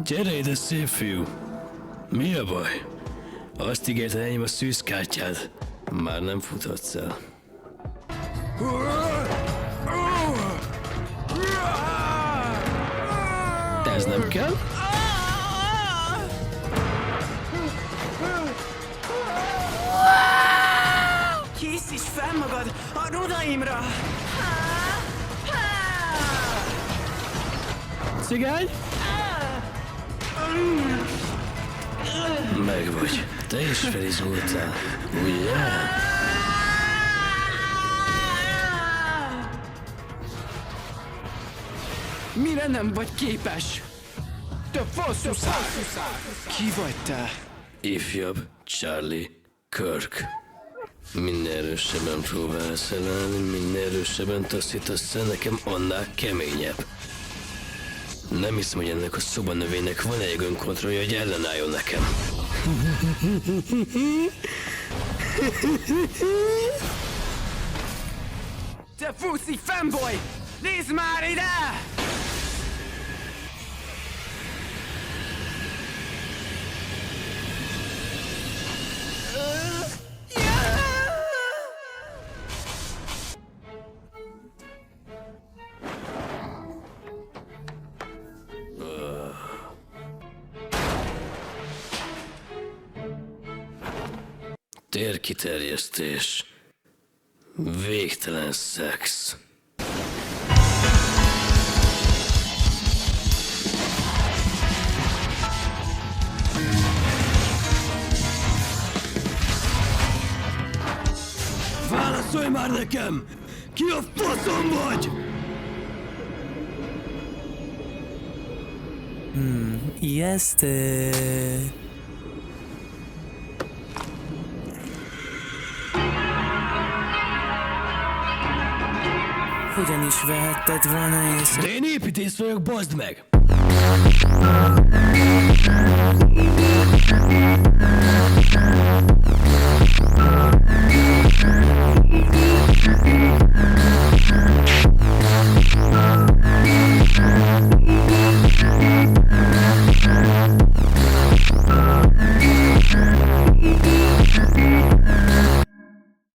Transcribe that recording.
Gyere ide, szép fiú! Mi a baj? Azt ígérte enyém a szűzkártyád. Már nem futhatsz el. Ez nem kell? Készíts fel magad a rudaimra! Cigány? Megvagy. Te is felizgultál, ugye? Mire nem vagy képes? Te faszúszál! Ki vagy te? Ifjabb Charlie Kirk. Minél erősebben próbálsz elállni, minél erősebben taszítasz el, nekem annál keményebb. Nem hiszem, hogy ennek a szobanövénynek van egy önkontrollja, hogy ellenálljon nekem. Te fuszi fanboy! Nézd már ide! Térkiterjesztés. Végtelen szex. Válaszolj már nekem! Ki a faszom vagy? Ijesztő. Hogyan is vehetted volna észre? De én építész vagyok, bazd meg!